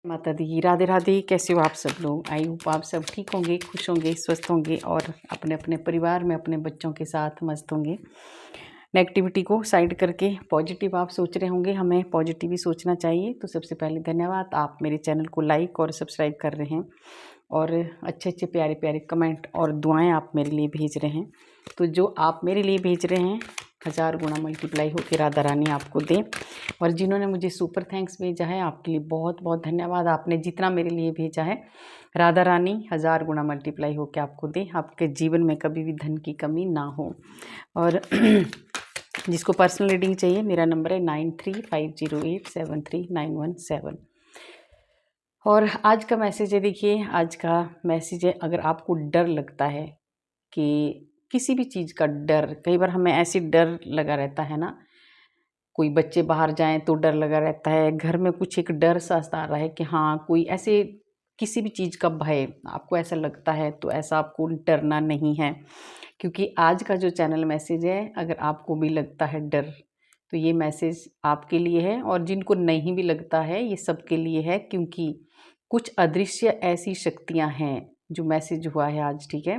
माता दी, राधे राधे। कैसे हो आप सब लोग? आई होप आप सब ठीक होंगे, खुश होंगे, स्वस्थ होंगे और अपने अपने परिवार में अपने बच्चों के साथ मस्त होंगे। नेगेटिविटी को साइड करके पॉजिटिव आप सोच रहे होंगे। हमें पॉजिटिव ही सोचना चाहिए। तो सबसे पहले धन्यवाद, आप मेरे चैनल को लाइक और सब्सक्राइब कर रहे हैं और अच्छे अच्छे प्यारे प्यारे कमेंट और दुआएं आप मेरे लिए भेज रहे हैं। तो जो आप मेरे लिए भेज रहे हैं 1000 गुना मल्टीप्लाई होकर राधा रानी आपको दें। और जिन्होंने मुझे सुपर थैंक्स भेजा है, आपके लिए बहुत बहुत धन्यवाद। आपने जितना मेरे लिए भेजा है, राधा रानी 1000 गुना मल्टीप्लाई होकर आपको दें। आपके जीवन में कभी भी धन की कमी ना हो। और जिसको पर्सनल रीडिंग चाहिए, मेरा नंबर है 9350873917। और आज का मैसेज है, देखिए आज का मैसेज है, अगर आपको डर लगता है कि किसी भी चीज़ का डर, कई बार हमें ऐसी डर लगा रहता है ना, कोई बच्चे बाहर जाएं तो डर लगा रहता है, घर में कुछ एक डर सा आ रहा है कि हाँ कोई ऐसे किसी भी चीज़ का भय आपको ऐसा लगता है, तो ऐसा आपको डरना नहीं है। क्योंकि आज का जो चैनल मैसेज है, अगर आपको भी लगता है डर, तो ये मैसेज आपके लिए है। और जिनको नहीं भी लगता है, ये सबके लिए है। क्योंकि कुछ अदृश्य ऐसी शक्तियां हैं, जो मैसेज हुआ है आज, ठीक है,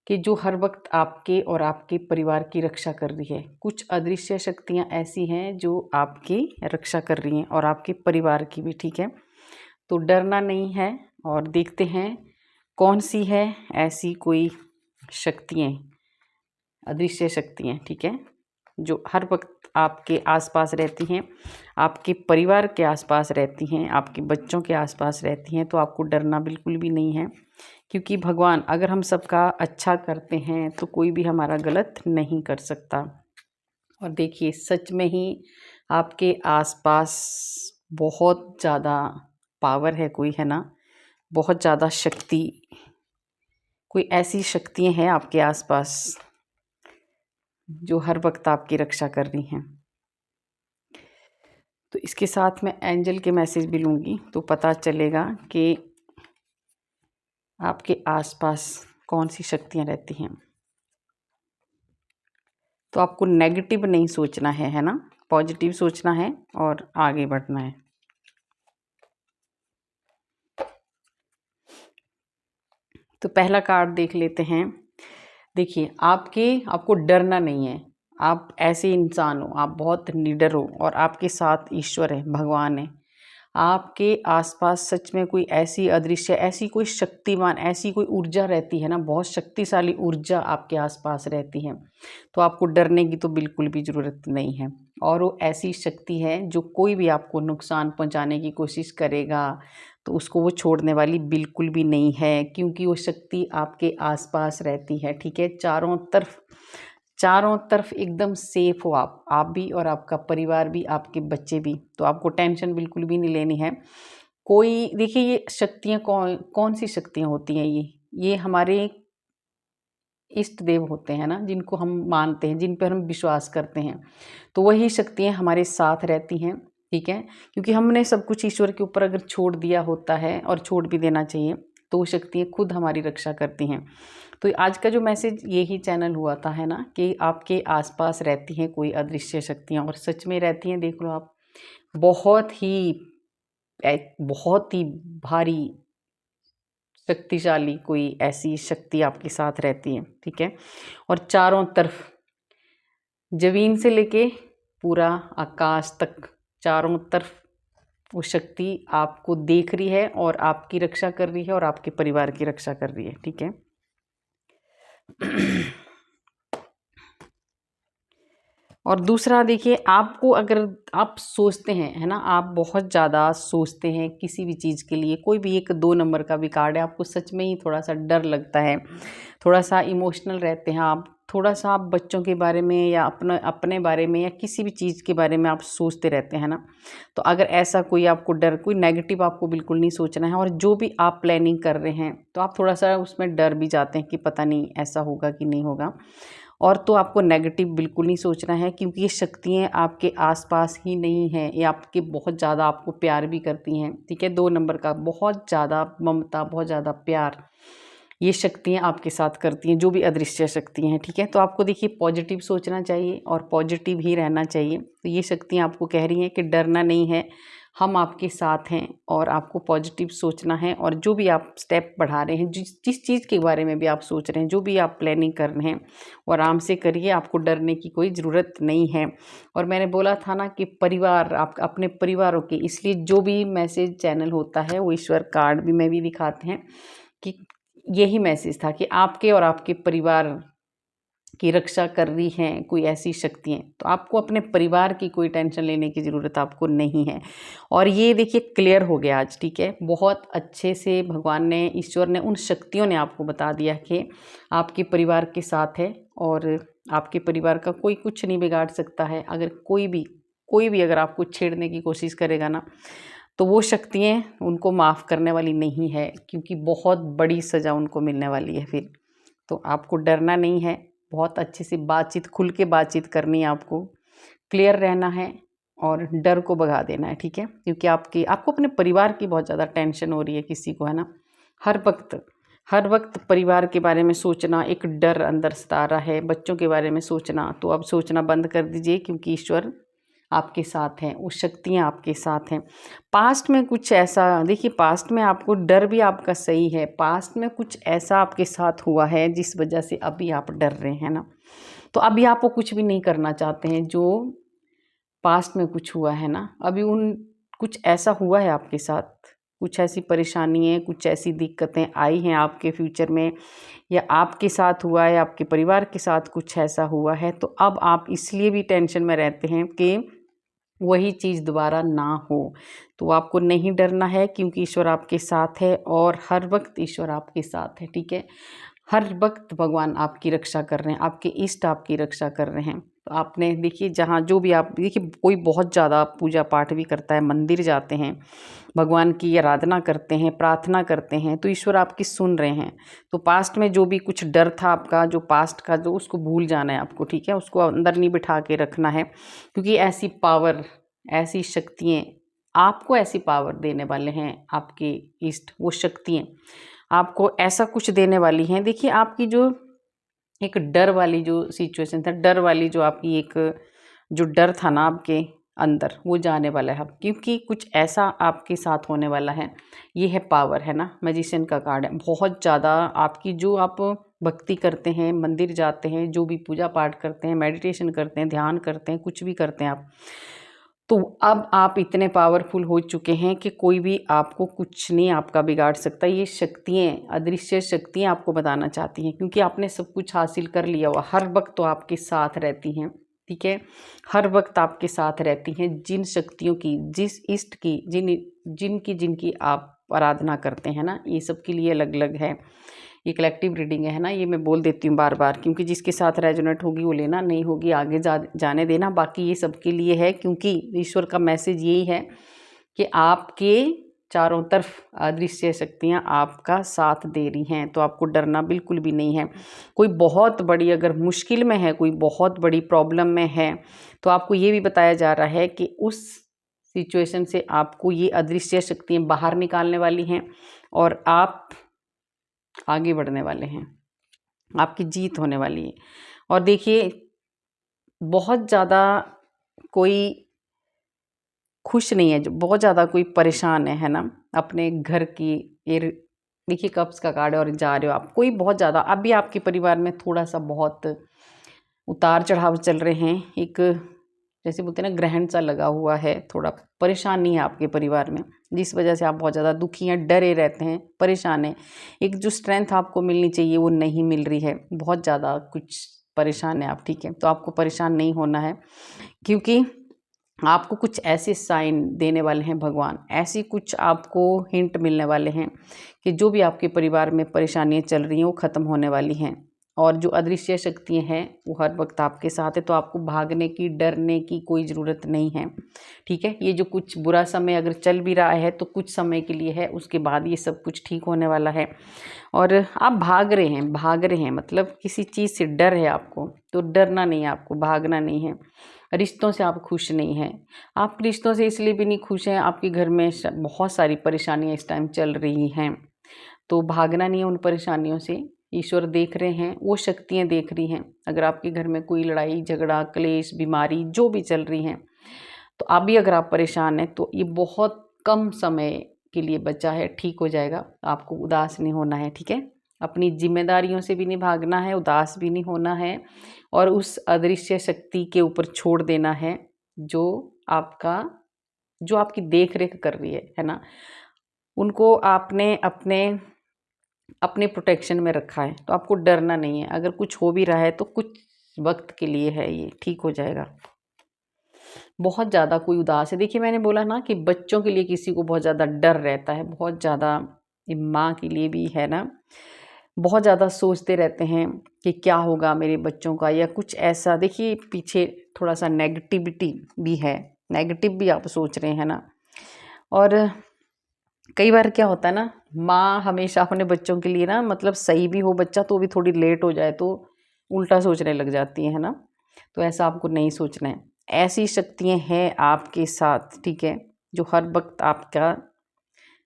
कि जो हर वक्त आपके और आपके परिवार की रक्षा कर रही है। कुछ अदृश्य शक्तियां ऐसी हैं जो आपकी रक्षा कर रही हैं और आपके परिवार की भी, ठीक है। तो डरना नहीं है। और देखते हैं कौन सी है ऐसी कोई शक्तियाँ, अदृश्य शक्तियाँ, ठीक है, जो हर वक्त आपके आसपास रहती हैं, आपके परिवार के आसपास रहती हैं, आपके बच्चों के आसपास रहती हैं। तो आपको डरना बिल्कुल भी नहीं है। क्योंकि भगवान, अगर हम सबका अच्छा करते हैं तो कोई भी हमारा गलत नहीं कर सकता। और देखिए, सच में ही आपके आसपास बहुत ज़्यादा पावर है, कोई है ना, बहुत ज़्यादा शक्ति, कोई ऐसी शक्तियाँ हैं आपके आसपास जो हर वक्त आपकी रक्षा कर रही हैं। तो इसके साथ मैं एंजल के मैसेज भी लूँगी, तो पता चलेगा कि आपके आसपास कौन सी शक्तियाँ रहती हैं। तो आपको नेगेटिव नहीं सोचना है ना, पॉजिटिव सोचना है और आगे बढ़ना है। तो पहला कार्ड देख लेते हैं। देखिए, आपको डरना नहीं है। आप ऐसे इंसान हो, आप बहुत निडर हो और आपके साथ ईश्वर है, भगवान है। आपके आसपास सच में कोई ऐसी अदृश्य, ऐसी कोई शक्तिमान, ऐसी कोई ऊर्जा रहती है ना, बहुत शक्तिशाली ऊर्जा आपके आसपास रहती है। तो आपको डरने की तो बिल्कुल भी ज़रूरत नहीं है। और वो ऐसी शक्ति है जो कोई भी आपको नुकसान पहुंचाने की कोशिश करेगा तो उसको वो छोड़ने वाली बिल्कुल भी नहीं है। क्योंकि वो शक्ति आपके आसपास रहती है, ठीक है, चारों तरफ एकदम सेफ हो आप भी और आपका परिवार भी, आपके बच्चे भी। तो आपको टेंशन बिल्कुल भी नहीं लेनी है। कोई, देखिए, ये शक्तियाँ कौन सी शक्तियाँ होती हैं, ये हमारे इष्ट देव होते हैं ना, जिनको हम मानते हैं, जिन पर हम विश्वास करते हैं। तो वही शक्तियाँ हमारे साथ रहती हैं, ठीक है। क्योंकि हमने सब कुछ ईश्वर के ऊपर अगर छोड़ दिया होता है, और छोड़ भी देना चाहिए, तो वो शक्तियाँ खुद हमारी रक्षा करती हैं। तो आज का जो मैसेज यही चैनल हुआ था, है ना, कि आपके आसपास रहती हैं कोई अदृश्य शक्तियाँ, और सच में रहती हैं। देख लो आप, बहुत ही भारी शक्तिशाली कोई ऐसी शक्ति आपके साथ रहती है, ठीक है। और चारों तरफ, जमीन से लेके पूरा आकाश तक, चारों तरफ वो शक्ति आपको देख रही है और आपकी रक्षा कर रही है और आपके परिवार की रक्षा कर रही है, ठीक है। और दूसरा, देखिए, आपको, अगर आप सोचते हैं, है ना, आप बहुत ज़्यादा सोचते हैं किसी भी चीज़ के लिए, कोई भी एक 2 नंबर का भी कार्ड है, आपको सच में ही थोड़ा सा डर लगता है, थोड़ा सा इमोशनल रहते हैं आप, थोड़ा सा आप बच्चों के बारे में या अपने बारे में या किसी भी चीज़ के बारे में आप सोचते रहते हैं ना। तो अगर ऐसा कोई आपको डर, कोई नेगेटिव आपको बिल्कुल नहीं सोचना है। और जो भी आप प्लानिंग कर रहे हैं, तो आप थोड़ा सा उसमें डर भी जाते हैं कि पता नहीं ऐसा होगा कि नहीं होगा। और तो आपको नेगेटिव बिल्कुल नहीं सोचना है, क्योंकि ये शक्तियाँ आपके आसपास ही नहीं हैं, ये आपके बहुत ज़्यादा आपको प्यार भी करती हैं, ठीक है। 2 नंबर का, बहुत ज़्यादा ममता, बहुत ज़्यादा प्यार ये शक्तियाँ आपके साथ करती हैं, जो भी अदृश्य शक्तियाँ हैं, ठीक है। तो आपको, देखिए, पॉजिटिव सोचना चाहिए और पॉजिटिव ही रहना चाहिए। तो ये शक्तियाँ आपको कह रही हैं कि डरना नहीं है हम आपके साथ हैं और आपको पॉजिटिव सोचना है। और जो भी आप स्टेप बढ़ा रहे हैं, जिस चीज़ के बारे में भी आप सोच रहे हैं, जो भी आप प्लानिंग कर रहे हैं, वो आराम से करिए, आपको डरने की कोई ज़रूरत नहीं है। और मैंने बोला था ना कि परिवार, आप अपने परिवारों के, इसलिए जो भी मैसेज चैनल होता है वो ईश्वर कार्ड भी में भी दिखाते हैं कि यही मैसेज था कि आपके और आपके परिवार की रक्षा कर रही हैं कोई ऐसी शक्तियाँ। तो आपको अपने परिवार की कोई टेंशन लेने की ज़रूरत आपको नहीं है। और ये देखिए क्लियर हो गया आज, ठीक है। बहुत अच्छे से भगवान ने, ईश्वर ने, उन शक्तियों ने आपको बता दिया कि आपके परिवार के साथ है और आपके परिवार का कोई कुछ नहीं बिगाड़ सकता है। अगर कोई भी अगर आपको छेड़ने की कोशिश करेगा ना, तो वो शक्तियाँ उनको माफ़ करने वाली नहीं है, क्योंकि बहुत बड़ी सज़ा उनको मिलने वाली है फिर। तो आपको डरना नहीं है, बहुत अच्छे से बातचीत, खुल के बातचीत करनी है आपको, क्लियर रहना है और डर को भगा देना है, ठीक है। क्योंकि आपको अपने परिवार की बहुत ज़्यादा टेंशन हो रही है किसी को, है ना। हर वक्त परिवार के बारे में सोचना, एक डर अंदर सता रहा है, बच्चों के बारे में सोचना। तो अब सोचना बंद कर दीजिए, क्योंकि ईश्वर आपके साथ हैं, वो शक्तियाँ आपके साथ हैं। पास्ट में कुछ ऐसा, देखिए पास्ट में आपको डर भी आपका सही है, पास्ट में कुछ ऐसा आपके साथ हुआ है जिस वजह से अभी आप डर रहे हैं ना। तो अभी आप वो कुछ भी नहीं करना चाहते हैं जो पास्ट में कुछ हुआ है ना। अभी कुछ ऐसा हुआ है आपके साथ, कुछ ऐसी परेशानियाँ, कुछ ऐसी दिक्कतें आई हैं आपके फ्यूचर में, या आपके साथ हुआ है, आपके परिवार के साथ कुछ ऐसा हुआ है। तो अब आप इसलिए भी टेंशन में रहते हैं कि वही चीज़ दोबारा ना हो। तो आपको नहीं डरना है, क्योंकि ईश्वर आपके साथ है और हर वक्त ईश्वर आपके साथ है, ठीक है। हर वक्त भगवान आपकी रक्षा कर रहे हैं, आपके इष्ट आपकी रक्षा कर रहे हैं। तो आपने देखिए, जहाँ जो भी आप देखिए, कोई बहुत ज़्यादा पूजा पाठ भी करता है, मंदिर जाते हैं, भगवान की आराधना करते हैं, प्रार्थना करते हैं, तो ईश्वर आपकी सुन रहे हैं। तो पास्ट में जो भी कुछ डर था आपका, जो पास्ट का, जो उसको भूल जाना है आपको, ठीक है। उसको अंदर नहीं बिठा के रखना है, क्योंकि ऐसी पावर, ऐसी शक्तियाँ, आपको ऐसी पावर देने वाले हैं आपके इष्ट, वो शक्तियाँ आपको ऐसा कुछ देने वाली हैं। देखिए आपकी जो एक डर वाली जो सिचुएशन था, डर वाली जो आपकी एक जो डर था ना आपके अंदर, वो जाने वाला है अब, क्योंकि कुछ ऐसा आपके साथ होने वाला है। ये है पावर, है ना, मैजिशियन का कार्ड है। बहुत ज़्यादा आपकी जो आप भक्ति करते हैं, मंदिर जाते हैं, जो भी पूजा पाठ करते हैं, मेडिटेशन करते हैं, ध्यान करते हैं, कुछ भी करते हैं आप, तो अब आप इतने पावरफुल हो चुके हैं कि कोई भी आपको कुछ नहीं आपका बिगाड़ सकता। ये शक्तियाँ, अदृश्य शक्तियाँ आपको बताना चाहती हैं, क्योंकि आपने सब कुछ हासिल कर लिया हुआ, हर वक्त तो आपके साथ रहती हैं, ठीक है। हर वक्त आपके साथ रहती हैं। जिन शक्तियों की, जिस इष्ट की, जिनकी आप आराधना करते हैं ना, ये सब के लिए अलग अलग है। ये कलेक्टिव रीडिंग है ना, ये मैं बोल देती हूँ बार बार, क्योंकि जिसके साथ रेजोनेट होगी वो लेना, नहीं होगी आगे जाने देना। बाकी ये सबके लिए है, क्योंकि ईश्वर का मैसेज यही है कि आपके चारों तरफ अदृश्य शक्तियाँ आपका साथ दे रही हैं। तो आपको डरना बिल्कुल भी नहीं है। कोई बहुत बड़ी अगर मुश्किल में है, कोई बहुत बड़ी प्रॉब्लम में है, तो आपको ये भी बताया जा रहा है कि उस सिचुएशन से आपको ये अदृश्य शक्तियाँ बाहर निकालने वाली हैं और आप आगे बढ़ने वाले हैं, आपकी जीत होने वाली है। और देखिए बहुत ज़्यादा कोई खुश नहीं है, जो बहुत ज़्यादा कोई परेशान है ना, अपने घर की ये देखिए कप्स का कार्ड है और जा रहे हो आप, कोई बहुत ज़्यादा अभी आपके परिवार में थोड़ा सा बहुत उतार चढ़ाव चल रहे हैं। एक जैसे बोलते हैं ना, ग्रहण सा लगा हुआ है, थोड़ा परेशानी है आपके परिवार में, जिस वजह से आप बहुत ज़्यादा दुखी हैं, डरे रहते हैं, परेशान हैं। एक जो स्ट्रेंथ आपको मिलनी चाहिए वो नहीं मिल रही है, बहुत ज़्यादा कुछ परेशान है आप, ठीक है। तो आपको परेशान नहीं होना है, क्योंकि आपको कुछ ऐसे साइन देने वाले हैं भगवान, ऐसी कुछ आपको हिंट मिलने वाले हैं कि जो भी आपके परिवार में परेशानियाँ चल रही हैं वो ख़त्म होने वाली हैं। और जो अदृश्य शक्तियाँ हैं वो हर वक्त आपके साथ है। तो आपको भागने की, डरने की कोई ज़रूरत नहीं है, ठीक है। ये जो कुछ बुरा समय अगर चल भी रहा है तो कुछ समय के लिए है, उसके बाद ये सब कुछ ठीक होने वाला है। और आप भाग रहे हैं मतलब किसी चीज़ से डर है आपको, तो डरना नहीं है आपको, भागना नहीं है। रिश्तों से आप खुश नहीं हैं, आप रिश्तों से इसलिए भी नहीं खुश हैं, आपके घर में बहुत सारी परेशानियाँ इस टाइम चल रही हैं। तो भागना नहीं है उन परेशानियों से, ईश्वर देख रहे हैं, वो शक्तियाँ देख रही हैं। अगर आपके घर में कोई लड़ाई झगड़ा, क्लेश, बीमारी जो भी चल रही हैं, तो अभी अगर आप परेशान हैं तो ये बहुत कम समय के लिए बचा है, ठीक हो जाएगा। आपको उदास नहीं होना है, ठीक है। अपनी जिम्मेदारियों से भी नहीं भागना है, उदास भी नहीं होना है, और उस अदृश्य शक्ति के ऊपर छोड़ देना है जो आपकी देख रेख कर रही है ना। उनको आपने अपने अपने प्रोटेक्शन में रखा है, तो आपको डरना नहीं है। अगर कुछ हो भी रहा है तो कुछ वक्त के लिए है, ये ठीक हो जाएगा। बहुत ज़्यादा कोई उदास है, देखिए मैंने बोला ना कि बच्चों के लिए किसी को बहुत ज़्यादा डर रहता है, बहुत ज़्यादा। ये माँ के लिए भी है ना, बहुत ज़्यादा सोचते रहते हैं कि क्या होगा मेरे बच्चों का, या कुछ ऐसा। देखिए पीछे थोड़ा सा नेगेटिविटी भी है, नेगेटिव भी आप सोच रहे हैं ना। और कई बार क्या होता है ना, माँ हमेशा अपने बच्चों के लिए ना, मतलब सही भी हो बच्चा तो भी थोड़ी लेट हो जाए तो उल्टा सोचने लग जाती है ना। तो ऐसा आपको नहीं सोचना है। ऐसी शक्तियाँ हैं आपके साथ, ठीक है, जो हर वक्त आपका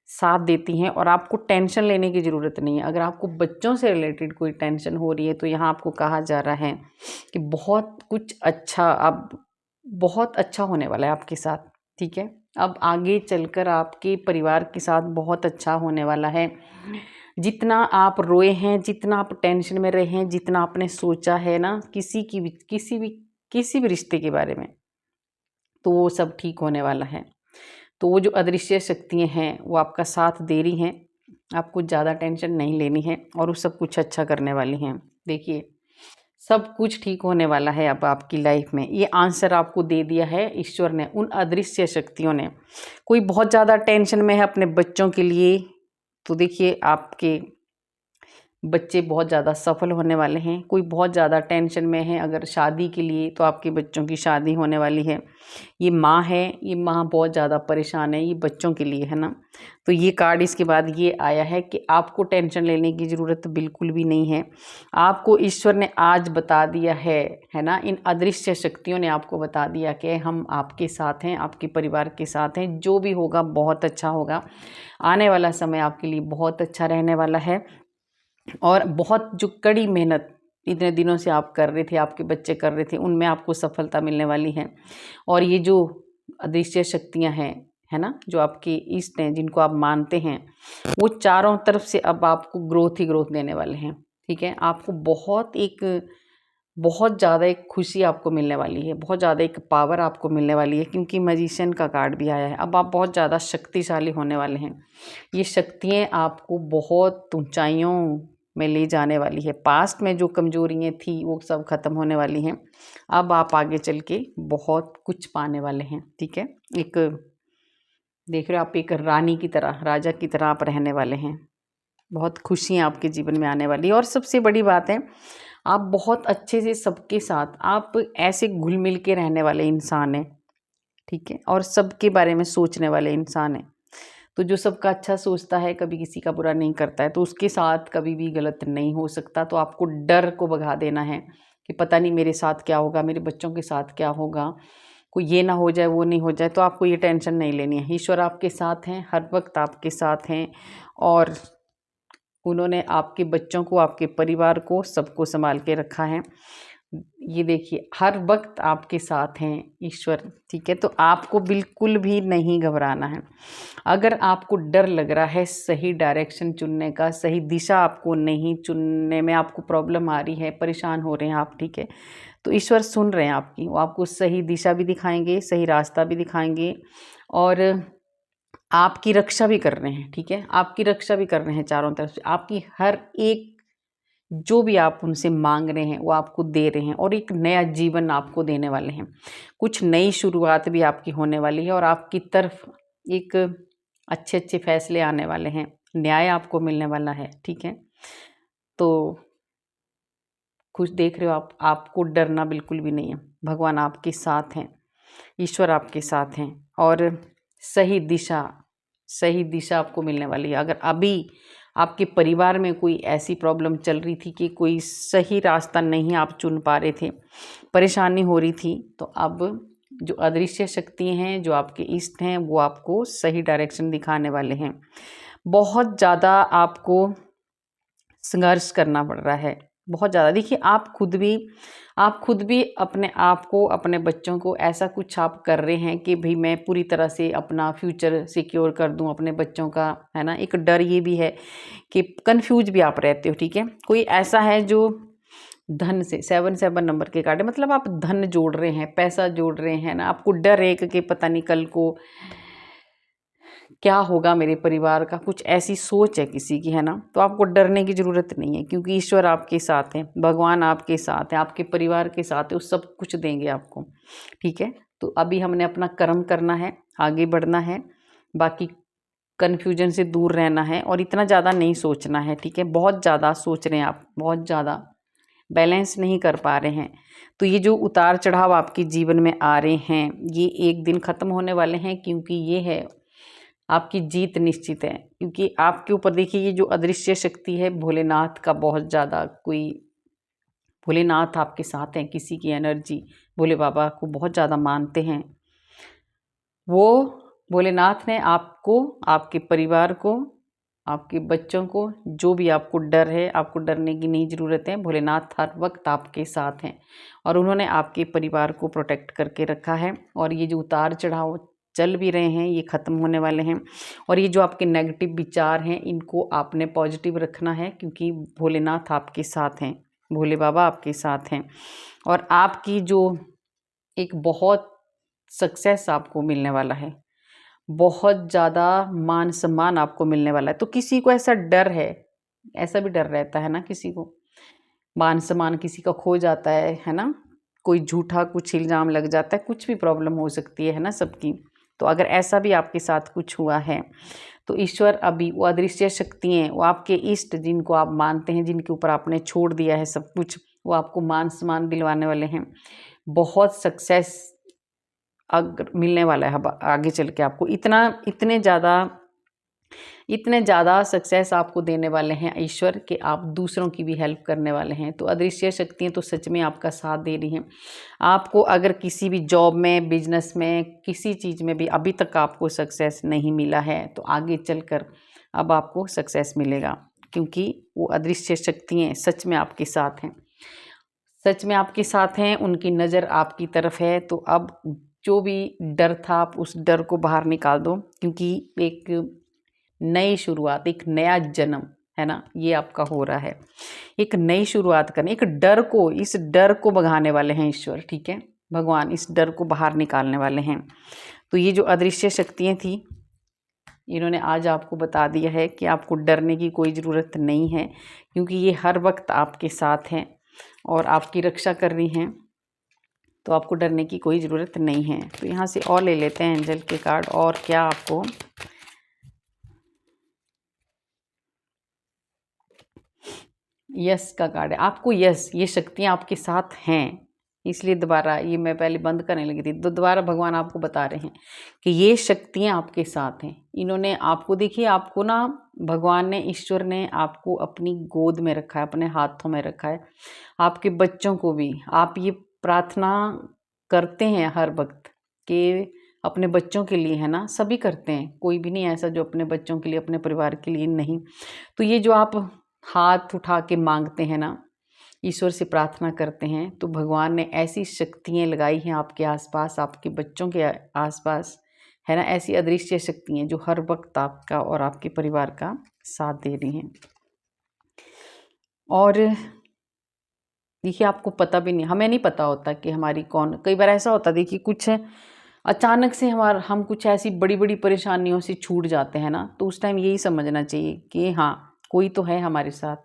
साथ देती हैं, और आपको टेंशन लेने की ज़रूरत नहीं है। अगर आपको बच्चों से रिलेटेड कोई टेंशन हो रही है तो यहाँ आपको कहा जा रहा है कि बहुत कुछ अच्छा, अब बहुत अच्छा होने वाला है आपके साथ, ठीक है। अब आगे चलकर आपके परिवार के साथ बहुत अच्छा होने वाला है। जितना आप रोए हैं, जितना आप टेंशन में रहे हैं, जितना आपने सोचा है ना किसी भी रिश्ते के बारे में, तो वो सब ठीक होने वाला है। तो वो जो अदृश्य शक्तियाँ हैं वो आपका साथ दे रही हैं, आपको ज़्यादा टेंशन नहीं लेनी है, और वो सब कुछ अच्छा करने वाली हैं। देखिए सब कुछ ठीक होने वाला है अब आपकी लाइफ में। ये आंसर आपको दे दिया है ईश्वर ने, उन अदृश्य शक्तियों ने। कोई बहुत ज़्यादा टेंशन में है अपने बच्चों के लिए, तो देखिए आपके बच्चे बहुत ज़्यादा सफल होने वाले हैं। कोई बहुत ज़्यादा टेंशन में है अगर शादी के लिए, तो आपके बच्चों की शादी होने वाली है। ये माँ है, ये माँ बहुत ज़्यादा परेशान है, ये बच्चों के लिए है ना। तो ये कार्ड इसके बाद ये आया है कि आपको टेंशन लेने की ज़रूरत बिल्कुल भी नहीं है। आपको ईश्वर ने आज बता दिया है ना, इन अदृश्य शक्तियों ने आपको बता दिया कि हम आपके साथ हैं, आपके परिवार के साथ हैं। जो भी होगा बहुत अच्छा होगा। आने वाला समय आपके लिए बहुत अच्छा रहने वाला है, और बहुत जो कड़ी मेहनत इतने दिनों से आप कर रहे थे, आपके बच्चे कर रहे थे, उनमें आपको सफलता मिलने वाली है। और ये जो अदृश्य शक्तियां हैं, है ना, जो आपके इष्ट हैं, जिनको आप मानते हैं, वो चारों तरफ से अब आपको ग्रोथ ही ग्रोथ देने वाले हैं, ठीक है। आपको बहुत ज़्यादा एक खुशी आपको मिलने वाली है, बहुत ज़्यादा एक पावर आपको मिलने वाली है, क्योंकि मैजिशियन का कार्ड भी आया है। अब आप बहुत ज़्यादा शक्तिशाली होने वाले हैं। ये शक्तियाँ आपको बहुत ऊंचाइयों में ले जाने वाली है। पास्ट में जो कमजोरियाँ थी वो सब खत्म होने वाली हैं। अब आप आगे चल के बहुत कुछ पाने वाले हैं, ठीक है। एक देख रहे हो आप, एक रानी की तरह, राजा की तरह आप रहने वाले हैं। बहुत खुशियाँ आपके जीवन में आने वाली है, और सबसे बड़ी बात है आप बहुत अच्छे से सबके साथ, आप ऐसे घुल मिल के रहने वाले इंसान हैं, ठीक है, और सबके बारे में सोचने वाले इंसान हैं। तो जो सबका अच्छा सोचता है, कभी किसी का बुरा नहीं करता है, तो उसके साथ कभी भी गलत नहीं हो सकता। तो आपको डर को भगा देना है कि पता नहीं मेरे साथ क्या होगा, मेरे बच्चों के साथ क्या होगा, कोई ये ना हो जाए, वो नहीं हो जाए। तो आपको ये टेंशन नहीं लेनी है। ईश्वर आपके साथ हैं, हर वक्त आपके साथ हैं, और उन्होंने आपके बच्चों को, आपके परिवार को, सबको संभाल के रखा है। ये देखिए हर वक्त आपके साथ हैं ईश्वर, ठीक है। तो आपको बिल्कुल भी नहीं घबराना है। अगर आपको डर लग रहा है सही डायरेक्शन चुनने का, सही दिशा आपको नहीं चुनने में आपको प्रॉब्लम आ रही है, परेशान हो रहे हैं आप, ठीक है, तो ईश्वर सुन रहे हैं आपकी। वो आपको सही दिशा भी दिखाएंगे, सही रास्ता भी दिखाएंगे, और आपकी रक्षा भी कर रहे हैं, ठीक है। आपकी रक्षा भी कर रहे हैं चारों तरफ से। आपकी हर एक जो भी आप उनसे मांग रहे हैं वो आपको दे रहे हैं, और एक नया जीवन आपको देने वाले हैं। कुछ नई शुरुआत भी आपकी होने वाली है, और आपकी तरफ एक अच्छे अच्छे फैसले आने वाले हैं, न्याय आपको मिलने वाला है, ठीक है। तो कुछ देख रहे हो आप, आपको डरना बिल्कुल भी नहीं है। भगवान आपके साथ हैं, ईश्वर आपके साथ हैं, और सही दिशा आपको मिलने वाली है। अगर अभी आपके परिवार में कोई ऐसी प्रॉब्लम चल रही थी कि कोई सही रास्ता नहीं आप चुन पा रहे थे, परेशानी हो रही थी, तो अब जो अदृश्य शक्ति हैं, जो आपके इष्ट हैं, वो आपको सही डायरेक्शन दिखाने वाले हैं। बहुत ज़्यादा आपको संघर्ष करना पड़ रहा है, बहुत ज़्यादा। देखिए आप खुद भी अपने आप को, अपने बच्चों को ऐसा कुछ आप कर रहे हैं कि भाई मैं पूरी तरह से अपना फ्यूचर सिक्योर कर दूं अपने बच्चों का, है ना। एक डर ये भी है कि कंफ्यूज भी आप रहते हो, ठीक है। कोई ऐसा है जो धन से 7 नंबर के कार्ड है, मतलब आप धन जोड़ रहे हैं, पैसा जोड़ रहे हैं ना, आपको डर है कि पता नहीं कल को क्या होगा मेरे परिवार का, कुछ ऐसी सोच है किसी की, है ना। तो आपको डरने की ज़रूरत नहीं है, क्योंकि ईश्वर आपके साथ है, भगवान आपके साथ है, आपके परिवार के साथ है, वो सब कुछ देंगे आपको, ठीक है। तो अभी हमने अपना कर्म करना है, आगे बढ़ना है, बाकी कन्फ्यूजन से दूर रहना है और इतना ज़्यादा नहीं सोचना है, ठीक है। बहुत ज़्यादा सोच रहे हैं आप, बहुत ज़्यादा बैलेंस नहीं कर पा रहे हैं। तो ये जो उतार चढ़ाव आपके जीवन में आ रहे हैं, ये एक दिन ख़त्म होने वाले हैं, क्योंकि ये है आपकी जीत निश्चित है। क्योंकि आपके ऊपर देखिए ये जो अदृश्य शक्ति है भोलेनाथ का, बहुत ज़्यादा कोई भोलेनाथ आपके साथ हैं, किसी की एनर्जी भोले बाबा को बहुत ज़्यादा मानते हैं, वो भोलेनाथ ने आपको, आपके परिवार को, आपके बच्चों को, जो भी आपको डर है, आपको डरने की नहीं ज़रूरत है। भोलेनाथ हर वक्त आपके साथ हैं और उन्होंने आपके परिवार को प्रोटेक्ट करके रखा है। और ये जो उतार चढ़ाव चल भी रहे हैं ये ख़त्म होने वाले हैं। और ये जो आपके नेगेटिव विचार हैं इनको आपने पॉजिटिव रखना है, क्योंकि भोलेनाथ आपके साथ हैं, भोले बाबा आपके साथ हैं। और आपकी जो एक बहुत सक्सेस आपको मिलने वाला है, बहुत ज़्यादा मान सम्मान आपको मिलने वाला है। तो किसी को ऐसा डर है, ऐसा भी डर रहता है ना किसी को, मान सम्मान किसी का खो जाता है ना, कोई झूठा कुछ इल्ज़ाम लग जाता है, कुछ भी प्रॉब्लम हो सकती है ना सबकी। तो अगर ऐसा भी आपके साथ कुछ हुआ है तो ईश्वर अभी, वो अदृश्य शक्ति हैं, वो आपके इष्ट जिनको आप मानते हैं, जिनके ऊपर आपने छोड़ दिया है सब कुछ, वो आपको मान सम्मान दिलवाने वाले हैं। बहुत सक्सेस अगर मिलने वाला है अब आगे चल के आपको, इतने ज़्यादा सक्सेस आपको देने वाले हैं ईश्वर कि आप दूसरों की भी हेल्प करने वाले हैं। तो अदृश्य शक्तियाँ तो सच में आपका साथ दे रही हैं। आपको अगर किसी भी जॉब में, बिजनेस में, किसी चीज़ में भी अभी तक आपको सक्सेस नहीं मिला है तो आगे चलकर अब आपको सक्सेस मिलेगा, क्योंकि वो अदृश्य शक्तियाँ सच में आपके साथ हैं, सच में आपके साथ हैं, उनकी नज़र आपकी तरफ है। तो अब जो भी डर था आप उस डर को बाहर निकाल दो, क्योंकि एक नई शुरुआत, एक नया जन्म, है ना, ये आपका हो रहा है। एक नई शुरुआत करनी, एक डर को, इस डर को भगाने वाले हैं ईश्वर, ठीक है। भगवान इस डर को बाहर निकालने वाले हैं। तो ये जो अदृश्य शक्तियाँ थी, इन्होंने आज आपको बता दिया है कि आपको डरने की कोई ज़रूरत नहीं है, क्योंकि ये हर वक्त आपके साथ हैं और आपकी रक्षा कर रही हैं। तो आपको डरने की कोई ज़रूरत नहीं है। तो यहाँ से और ले लेते हैं एंजल के कार्ड, और क्या आपको यस का कार्ड है। आपको यस, ये शक्तियाँ आपके साथ हैं, इसलिए दोबारा ये मैं पहले बंद करने लगी थी, तो दोबारा भगवान आपको बता रहे हैं कि ये शक्तियाँ आपके साथ हैं। इन्होंने आपको, देखिए आपको ना, भगवान ने, ईश्वर ने आपको अपनी गोद में रखा है, अपने हाथों में रखा है। आपके बच्चों को भी आप ये प्रार्थना करते हैं हर वक्त कि अपने बच्चों के लिए, है ना, सभी करते हैं, कोई भी नहीं ऐसा जो अपने बच्चों के लिए, अपने परिवार के लिए नहीं। तो ये जो आप हाथ उठा के मांगते हैं ना, ईश्वर से प्रार्थना करते हैं, तो भगवान ने ऐसी शक्तियाँ लगाई हैं आपके आसपास, आपके बच्चों के आसपास, है ना, ऐसी अदृश्य शक्तियाँ जो हर वक्त आपका और आपके परिवार का साथ दे रही हैं। और देखिए आपको पता भी नहीं, हमें नहीं पता होता कि हमारी कौन, कई बार ऐसा होता, देखिए कुछ अचानक से हम कुछ ऐसी बड़ी बड़ी परेशानियों से छूट जाते हैं ना, तो उस टाइम यही समझना चाहिए कि हाँ, कोई तो है हमारे साथ,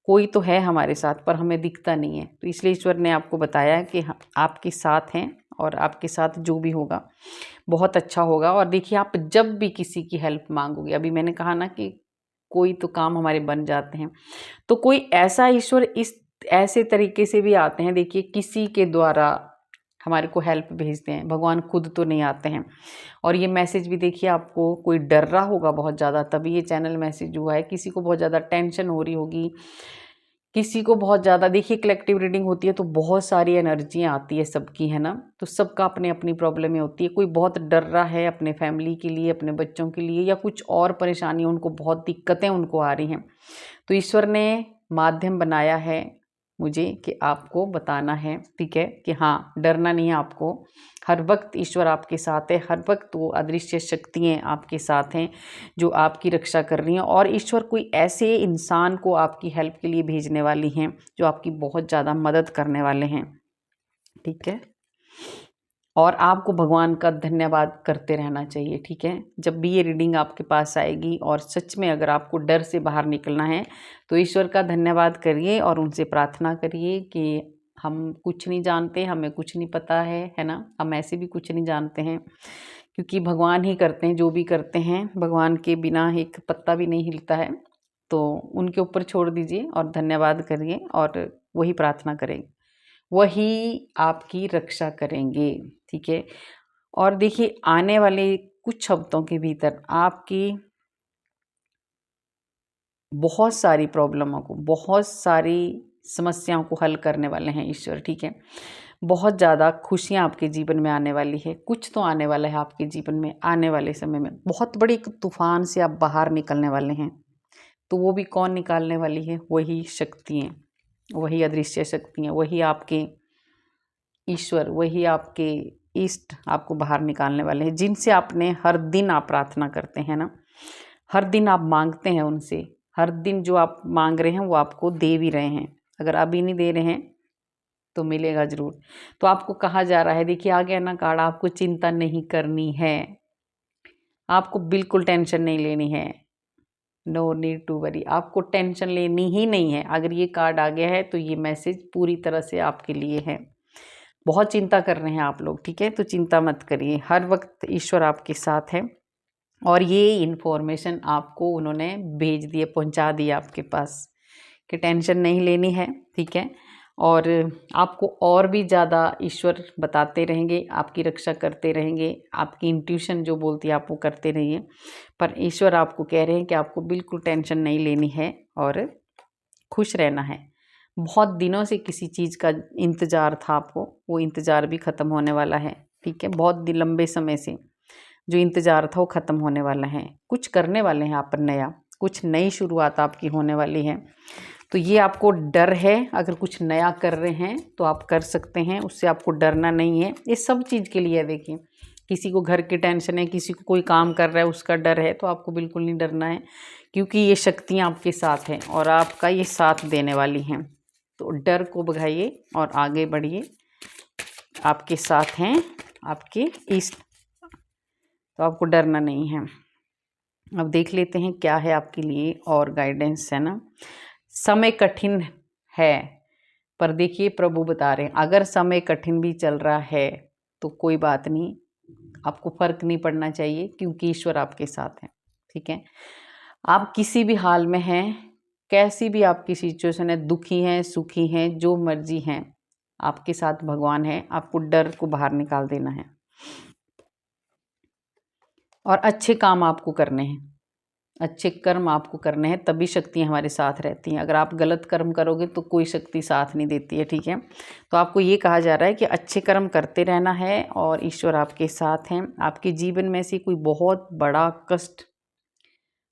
कोई तो है हमारे साथ, पर हमें दिखता नहीं है। तो इसलिए ईश्वर ने आपको बताया कि आपके साथ हैं और आपके साथ जो भी होगा बहुत अच्छा होगा। और देखिए आप जब भी किसी की हेल्प मांगोगे, अभी मैंने कहा ना कि कोई तो काम हमारे बन जाते हैं, तो कोई ऐसा ईश्वर इस ऐसे तरीके से भी आते हैं, देखिए किसी के द्वारा हमारे को हेल्प भेजते हैं, भगवान खुद तो नहीं आते हैं। और ये मैसेज भी देखिए, आपको कोई डर रहा होगा बहुत ज़्यादा, तभी ये चैनल मैसेज हुआ है। किसी को बहुत ज़्यादा टेंशन हो रही होगी, किसी को बहुत ज़्यादा, देखिए कलेक्टिव रीडिंग होती है तो बहुत सारी एनर्जियाँ आती है सबकी, है ना, तो सबका अपनी अपनी प्रॉब्लम होती है। कोई बहुत डर रहा है अपने फैमिली के लिए, अपने बच्चों के लिए, या कुछ और परेशानी, उनको बहुत दिक्कतें उनको आ रही हैं, तो ईश्वर ने माध्यम बनाया है मुझे कि आपको बताना है, ठीक है, कि हाँ डरना नहीं है आपको। हर वक्त ईश्वर आपके साथ है, हर वक्त वो अदृश्य शक्तियाँ आपके साथ हैं जो आपकी रक्षा कर रही हैं। और ईश्वर कोई ऐसे इंसान को आपकी हेल्प के लिए भेजने वाली हैं जो आपकी बहुत ज़्यादा मदद करने वाले हैं, ठीक है। और आपको भगवान का धन्यवाद करते रहना चाहिए, ठीक है। जब भी ये रीडिंग आपके पास आएगी और सच में अगर आपको डर से बाहर निकलना है तो ईश्वर का धन्यवाद करिए और उनसे प्रार्थना करिए कि हम कुछ नहीं जानते, हमें कुछ नहीं पता है ना, हम ऐसे भी कुछ नहीं जानते हैं, क्योंकि भगवान ही करते हैं जो भी करते हैं। भगवान के बिना एक पत्ता भी नहीं हिलता है, तो उनके ऊपर छोड़ दीजिए और धन्यवाद करिए और वही प्रार्थना करेंगे, वही आपकी रक्षा करेंगे, ठीक है। और देखिए आने वाले कुछ हफ्तों के भीतर आपकी बहुत सारी प्रॉब्लमों को, बहुत सारी समस्याओं को हल करने वाले हैं ईश्वर, ठीक है। बहुत ज़्यादा खुशियाँ आपके जीवन में आने वाली है, कुछ तो आने वाला है आपके जीवन में आने वाले समय में। बहुत बड़ी एक तूफान से आप बाहर निकलने वाले हैं, तो वो भी कौन निकालने वाली है? वही शक्तियाँ, वही अदृश्य शक्तियाँ, वही आपके ईश्वर, वही आपके इष्ट आपको बाहर निकालने वाले हैं, जिनसे आपने हर दिन आप प्रार्थना करते हैं ना, हर दिन आप मांगते हैं उनसे, हर दिन जो आप मांग रहे हैं वो आपको दे भी रहे हैं। अगर अभी नहीं दे रहे हैं तो मिलेगा ज़रूर। तो आपको कहा जा रहा है, देखिए आ गया ना कार्ड, आपको चिंता नहीं करनी है, आपको बिल्कुल टेंशन नहीं लेनी है। नो नीड टू वरी, आपको टेंशन लेनी ही नहीं है। अगर ये कार्ड आ गया है तो ये मैसेज पूरी तरह से आपके लिए है। बहुत चिंता कर रहे हैं आप लोग, ठीक है, तो चिंता मत करिए, हर वक्त ईश्वर आपके साथ है। और ये इन्फॉर्मेशन आपको उन्होंने भेज दिए, पहुंचा दिया आपके पास कि टेंशन नहीं लेनी है, ठीक है। और आपको और भी ज़्यादा ईश्वर बताते रहेंगे, आपकी रक्षा करते रहेंगे, आपकी इंट्यूशन जो बोलती है आप वो करते रहिए। पर ईश्वर आपको कह रहे हैं कि आपको बिल्कुल टेंशन नहीं लेनी है और खुश रहना है। बहुत दिनों से किसी चीज़ का इंतज़ार था आपको, वो इंतज़ार भी ख़त्म होने वाला है, ठीक है। बहुत लंबे समय से जो इंतज़ार था वो ख़त्म होने वाला है। कुछ करने वाले हैं आप नया, कुछ नई शुरुआत आपकी होने वाली है। तो ये आपको डर है, अगर कुछ नया कर रहे हैं तो आप कर सकते हैं, उससे आपको डरना नहीं है। ये सब चीज़ के लिए है, देखिए किसी को घर की टेंशन है, किसी को कोई काम कर रहा है उसका डर है, तो आपको बिल्कुल नहीं डरना है, क्योंकि ये शक्तियाँ आपके साथ हैं और आपका ये साथ देने वाली हैं। तो डर को भगाइए और आगे बढ़िए, आपके साथ हैं आपके इष्ट, तो आपको डरना नहीं है। अब देख लेते हैं क्या है आपके लिए और गाइडेंस, है ना। समय कठिन है, पर देखिए प्रभु बता रहे हैं अगर समय कठिन भी चल रहा है तो कोई बात नहीं, आपको फर्क नहीं पड़ना चाहिए, क्योंकि ईश्वर आपके साथ है, ठीक है। आप किसी भी हाल में हैं, कैसी भी आपकी सिचुएशन है, दुखी हैं सुखी हैं, जो मर्जी हैं, आपके साथ भगवान है। आपको डर को बाहर निकाल देना है और अच्छे काम आपको करने हैं, अच्छे कर्म आपको करने हैं, तभी शक्तियाँ हमारे साथ रहती हैं। अगर आप गलत कर्म करोगे तो कोई शक्ति साथ नहीं देती है, ठीक है। तो आपको ये कहा जा रहा है कि अच्छे कर्म करते रहना है और ईश्वर आपके साथ हैं। आपके जीवन में से कोई बहुत बड़ा कष्ट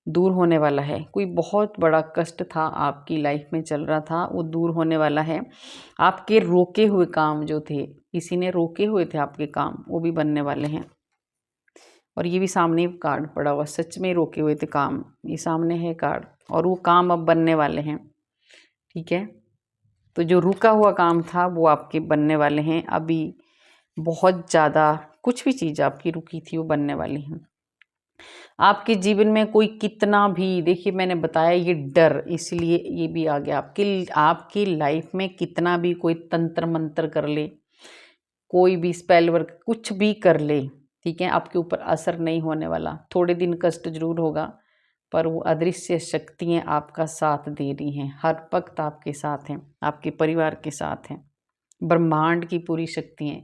दूर होने वाला है, कोई बहुत बड़ा कष्ट था आपकी लाइफ में चल रहा था, वो दूर होने वाला है। आपके रोके हुए काम जो थे, किसी ने रोके हुए थे आपके काम, वो भी बनने वाले हैं। और ये भी सामने कार्ड पड़ा हुआ, सच में रोके हुए थे काम, ये सामने है कार्ड, और वो काम अब बनने वाले हैं, ठीक है। तो जो रुका हुआ काम था वो आपके बनने वाले हैं। अभी बहुत ज़्यादा कुछ भी चीज़ आपकी रुकी थी वो बनने वाली है। आपके जीवन में कोई कितना भी, देखिए मैंने बताया ये डर, इसलिए ये भी आ गया आपकी लाइफ में कितना भी कोई तंत्र मंत्र कर ले, कोई भी स्पेल वर्क कुछ भी कर ले, ठीक है, आपके ऊपर असर नहीं होने वाला। थोड़े दिन कष्ट जरूर होगा, पर वो अदृश्य शक्तियाँ आपका साथ दे रही हैं, हर वक्त आपके साथ हैं, आपके परिवार के साथ हैं, ब्रह्मांड की पूरी शक्तियाँ।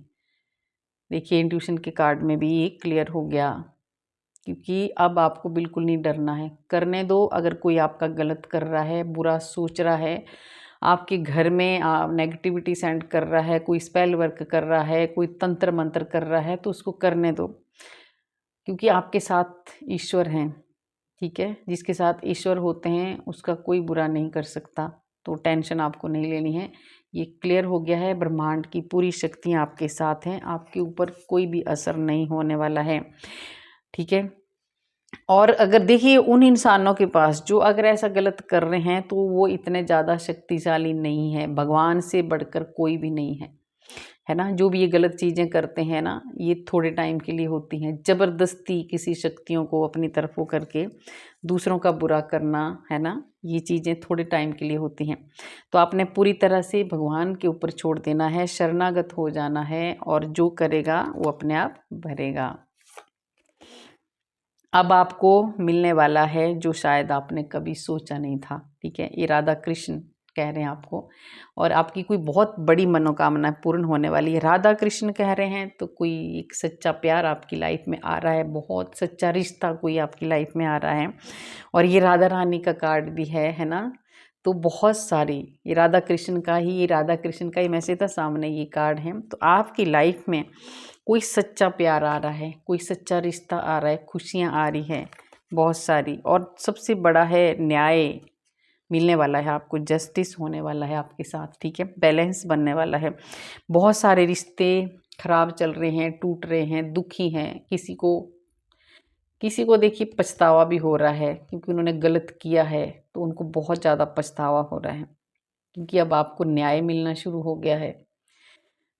देखिए इंट्यूशन के कार्ड में भी ये क्लियर हो गया, क्योंकि अब आपको बिल्कुल नहीं डरना है। करने दो, अगर कोई आपका गलत कर रहा है, बुरा सोच रहा है, आपके घर में नेगेटिविटी सेंड कर रहा है, कोई स्पेल वर्क कर रहा है, कोई तंत्र मंत्र कर रहा है, तो उसको करने दो, क्योंकि आपके साथ ईश्वर हैं, ठीक है। जिसके साथ ईश्वर होते हैं उसका कोई बुरा नहीं कर सकता। तो टेंशन आपको नहीं लेनी है। ये क्लियर हो गया है, ब्रह्मांड की पूरी शक्तियाँ आपके साथ हैं, आपके ऊपर कोई भी असर नहीं होने वाला है, ठीक है। और अगर देखिए उन इंसानों के पास जो अगर ऐसा गलत कर रहे हैं तो वो इतने ज़्यादा शक्तिशाली नहीं है, भगवान से बढ़कर कोई भी नहीं है ना। जो भी ये गलत चीज़ें करते हैं ना, ये थोड़े टाइम के लिए होती हैं। ज़बरदस्ती किसी शक्तियों को अपनी तरफ वो करके दूसरों का बुरा करना, है ना, ये चीज़ें थोड़े टाइम के लिए होती हैं। तो आपने पूरी तरह से भगवान के ऊपर छोड़ देना है, शरणागत हो जाना है, और जो करेगा वो अपने आप भरेगा। अब आपको मिलने वाला है जो शायद आपने कभी सोचा नहीं था, ठीक है। ये राधा कृष्ण कह रहे हैं आपको, और आपकी कोई बहुत बड़ी मनोकामना पूर्ण होने वाली है। राधा कृष्ण कह रहे हैं तो कोई एक सच्चा प्यार आपकी लाइफ में आ रहा है, बहुत सच्चा रिश्ता कोई आपकी लाइफ में आ रहा है। और ये राधा रानी का कार्ड भी है ना। तो बहुत सारी ये राधा कृष्ण का ही मैसेज था, सामने ये कार्ड है। तो आपकी लाइफ में कोई सच्चा प्यार आ रहा है, कोई सच्चा रिश्ता आ रहा है, खुशियाँ आ रही है बहुत सारी, और सबसे बड़ा है न्याय मिलने वाला है आपको, जस्टिस होने वाला है आपके साथ, ठीक है। बैलेंस बनने वाला है। बहुत सारे रिश्ते खराब चल रहे हैं, टूट रहे हैं, दुखी हैं, किसी को देखिए पछतावा भी हो रहा है क्योंकि उन्होंने गलत किया है, तो उनको बहुत ज़्यादा पछतावा हो रहा है क्योंकि अब आपको न्याय मिलना शुरू हो गया है।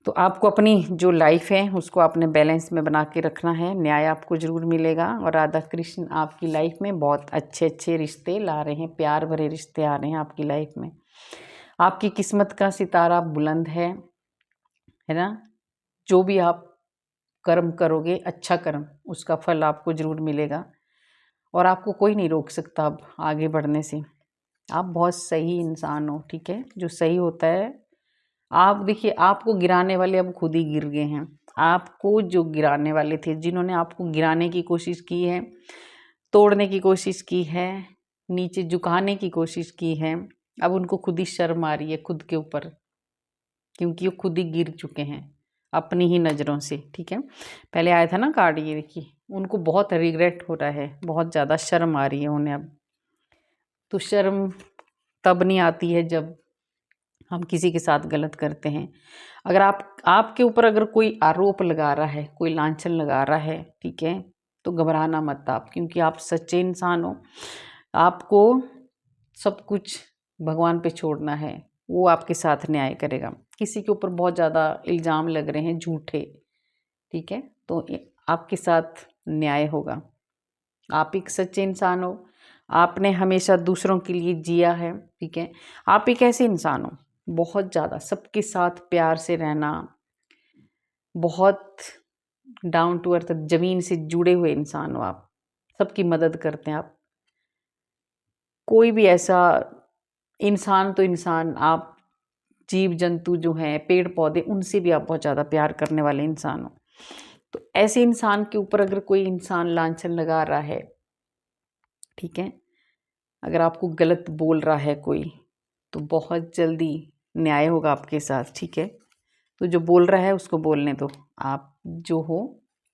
तो आपको अपनी जो लाइफ है उसको आपने बैलेंस में बना के रखना है, न्याय आपको ज़रूर मिलेगा। और राधा कृष्ण आपकी लाइफ में बहुत अच्छे अच्छे रिश्ते ला रहे हैं, प्यार भरे रिश्ते आ रहे हैं आपकी लाइफ में। आपकी किस्मत का सितारा बुलंद है ना। जो भी आप कर्म करोगे, अच्छा कर्म, उसका फल आपको ज़रूर मिलेगा, और आपको कोई नहीं रोक सकता अब आगे बढ़ने से। आप बहुत सही इंसान हो, ठीक है। जो सही होता है, आप देखिए आपको गिराने वाले अब खुद ही गिर गए हैं। आपको जो गिराने वाले थे, जिन्होंने आपको गिराने की कोशिश की है, तोड़ने की कोशिश की है, नीचे झुकाने की कोशिश की है, अब उनको खुद ही शर्म आ रही है खुद के ऊपर, क्योंकि वो खुद ही गिर चुके हैं अपनी ही नज़रों से, ठीक है। पहले आया था ना कार्ड, ये देखिए, उनको बहुत रिग्रेट हो रहा है, बहुत ज़्यादा शर्म आ रही है उन्हें अब। तो शर्म तब नहीं आती है जब हम किसी के साथ गलत करते हैं। अगर आपके ऊपर अगर कोई आरोप लगा रहा है, कोई लांछन लगा रहा है, ठीक है, तो घबराना मत आप, क्योंकि आप सच्चे इंसान हो। आपको सब कुछ भगवान पे छोड़ना है, वो आपके साथ न्याय करेगा। किसी के ऊपर बहुत ज़्यादा इल्ज़ाम लग रहे हैं झूठे, ठीक है, तो आपके साथ न्याय होगा। आप एक सच्चे इंसान हो, आपने हमेशा दूसरों के लिए जिया है, ठीक है। आप एक ऐसे इंसान हो, बहुत ज़्यादा सबके साथ प्यार से रहना, बहुत डाउन टू अर्थ, ज़मीन से जुड़े हुए इंसान हो आप, सबकी मदद करते हैं आप। कोई भी ऐसा इंसान, तो इंसान आप, जीव जंतु जो हैं, पेड़ पौधे, उनसे भी आप बहुत ज़्यादा प्यार करने वाले इंसान हो। तो ऐसे इंसान के ऊपर अगर कोई इंसान लांछन लगा रहा है, ठीक है, अगर आपको गलत बोल रहा है कोई, तो बहुत जल्दी न्याय होगा आपके साथ, ठीक है। तो जो बोल रहा है उसको बोलने दो, आप जो हो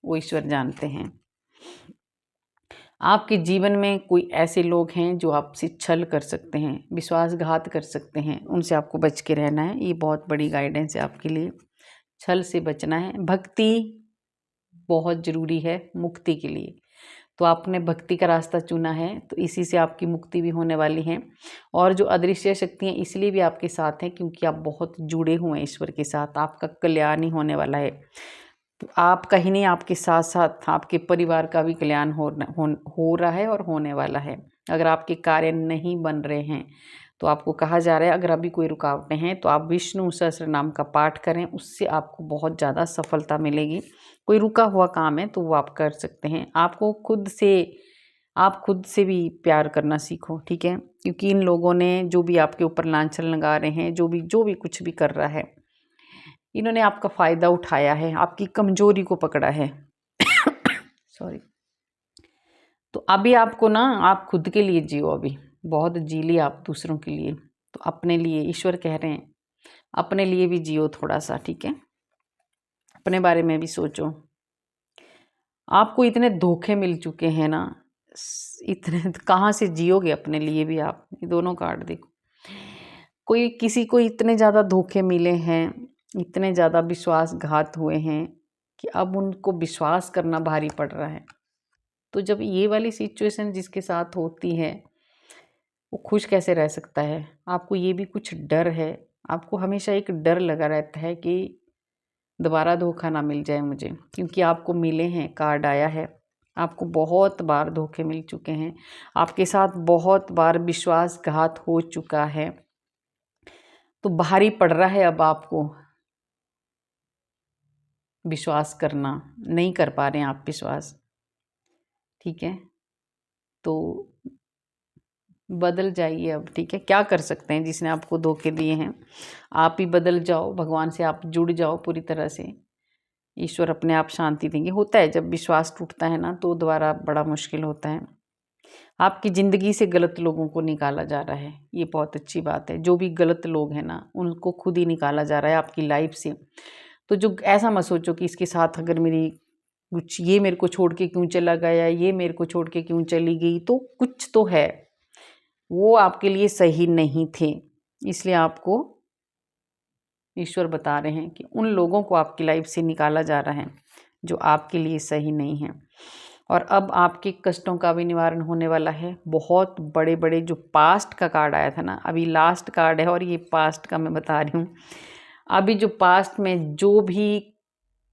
वो ईश्वर जानते हैं। आपके जीवन में कोई ऐसे लोग हैं जो आपसे छल कर सकते हैं, विश्वासघात कर सकते हैं, उनसे आपको बच के रहना है। ये बहुत बड़ी गाइडेंस है आपके लिए, छल से बचना है। भक्ति बहुत ज़रूरी है मुक्ति के लिए, तो आपने भक्ति का रास्ता चुना है, तो इसी से आपकी मुक्ति भी होने वाली है। और जो अदृश्य शक्तियाँ इसलिए भी आपके साथ हैं क्योंकि आप बहुत जुड़े हुए हैं ईश्वर के साथ, आपका कल्याण ही होने वाला है। तो आप कहीं नहीं, आपके साथ साथ आपके परिवार का भी कल्याण हो रहा है और होने वाला है। अगर आपके कार्य नहीं बन रहे हैं तो आपको कहा जा रहा है, अगर अभी कोई रुकावटें हैं तो आप विष्णु सहस्त्र नाम का पाठ करें, उससे आपको बहुत ज़्यादा सफलता मिलेगी। कोई रुका हुआ काम है तो वो आप कर सकते हैं। आप खुद से भी प्यार करना सीखो, ठीक है, क्योंकि इन लोगों ने जो भी आपके ऊपर लांछन लगा रहे हैं, जो भी कुछ भी कर रहा है, इन्होंने आपका फ़ायदा उठाया है, आपकी कमज़ोरी को पकड़ा है। सॉरी। तो अभी आपको ना, आप खुद के लिए जियो, अभी बहुत जी लिया आप दूसरों के लिए, तो अपने लिए ईश्वर कह रहे हैं, अपने लिए भी जियो थोड़ा सा, ठीक है। अपने बारे में भी सोचो। आपको इतने धोखे मिल चुके हैं ना, इतने कहाँ से जियोगे अपने लिए भी आप। ये दोनों कार्ड देखो, कोई किसी को इतने ज़्यादा धोखे मिले हैं, इतने ज़्यादा विश्वासघात हुए हैं कि अब उनको विश्वास करना भारी पड़ रहा है। तो जब ये वाली सिचुएशन जिसके साथ होती है, वो खुश कैसे रह सकता है? आपको ये भी कुछ डर है, आपको हमेशा एक डर लगा रहता है कि दोबारा धोखा ना मिल जाए मुझे, क्योंकि आपको मिले हैं, कार्ड आया है। आपको बहुत बार धोखे मिल चुके हैं, आपके साथ बहुत बार विश्वासघात हो चुका है, तो भारी पड़ रहा है अब आपको विश्वास करना, नहीं कर पा रहे हैं आप विश्वास, ठीक है? तो बदल जाइए अब, ठीक है? क्या कर सकते हैं जिसने आपको धोखे दिए हैं? आप ही बदल जाओ, भगवान से आप जुड़ जाओ पूरी तरह से, ईश्वर अपने आप शांति देंगे। होता है जब विश्वास टूटता है ना, तो दोबारा बड़ा मुश्किल होता है। आपकी ज़िंदगी से गलत लोगों को निकाला जा रहा है, ये बहुत अच्छी बात है। जो भी गलत लोग हैं ना, उनको खुद ही निकाला जा रहा है आपकी लाइफ से। तो जो ऐसा मत सोचो कि इसके साथ अगर मेरी कुछ, ये मेरे को छोड़ के क्यों चला गया, ये मेरे को छोड़ के क्यों चली गई, तो कुछ तो है, वो आपके लिए सही नहीं थे। इसलिए आपको ईश्वर बता रहे हैं कि उन लोगों को आपकी लाइफ से निकाला जा रहा है जो आपके लिए सही नहीं है। और अब आपके कष्टों का भी निवारण होने वाला है। बहुत बड़े बड़े जो पास्ट का कार्ड आया था ना, अभी लास्ट कार्ड है और ये पास्ट का मैं बता रही हूँ। अभी जो पास्ट में जो भी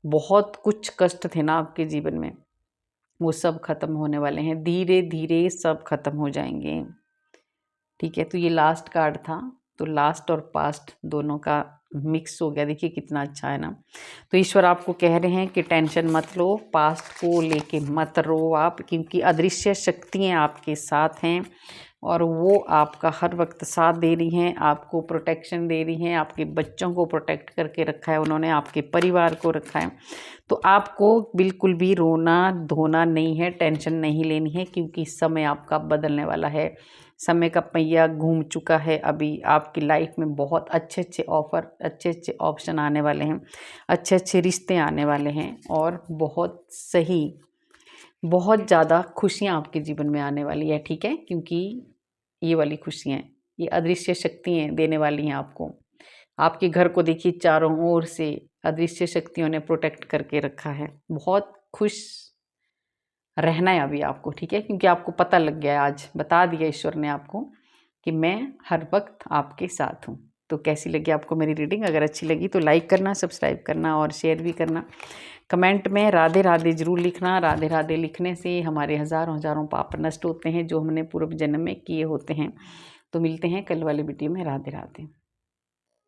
बहुत कुछ कष्ट थे ना आपके जीवन में, वो सब खत्म होने वाले हैं, धीरे धीरे सब खत्म हो जाएंगे, ठीक है? तो ये लास्ट कार्ड था, तो लास्ट और पास्ट दोनों का मिक्स हो गया, देखिए कितना अच्छा है ना। तो ईश्वर आपको कह रहे हैं कि टेंशन मत लो, पास्ट को लेके मत रो आप, क्योंकि अदृश्य शक्तियाँ आपके साथ हैं और वो आपका हर वक्त साथ दे रही हैं, आपको प्रोटेक्शन दे रही हैं, आपके बच्चों को प्रोटेक्ट करके रखा है उन्होंने, आपके परिवार को रखा है। तो आपको बिल्कुल भी रोना धोना नहीं है, टेंशन नहीं लेनी है, क्योंकि समय आपका बदलने वाला है। समय का पहिया घूम चुका है, अभी आपकी लाइफ में बहुत अच्छे अच्छे ऑफ़र, अच्छे अच्छे ऑप्शन आने वाले हैं, अच्छे अच्छे रिश्ते आने वाले हैं और बहुत सही, बहुत ज़्यादा खुशियाँ आपके जीवन में आने वाली है, ठीक है? क्योंकि ये वाली खुशियाँ, ये अदृश्य शक्तियाँ देने वाली हैं आपको। आपके घर को देखिए चारों ओर से अदृश्य शक्तियों ने प्रोटेक्ट करके रखा है। बहुत खुश रहना है अभी आपको, ठीक है? क्योंकि आपको पता लग गया है, आज बता दिया ईश्वर ने आपको कि मैं हर वक्त आपके साथ हूँ। तो कैसी लगी आपको मेरी रीडिंग? अगर अच्छी लगी तो लाइक करना, सब्सक्राइब करना और शेयर भी करना। कमेंट में राधे राधे ज़रूर लिखना। राधे राधे लिखने से हमारे हज़ारों हज़ारों पाप नष्ट होते हैं जो हमने पूर्व जन्म में किए होते हैं। तो मिलते हैं कल वाली वीडियो में। राधे राधे।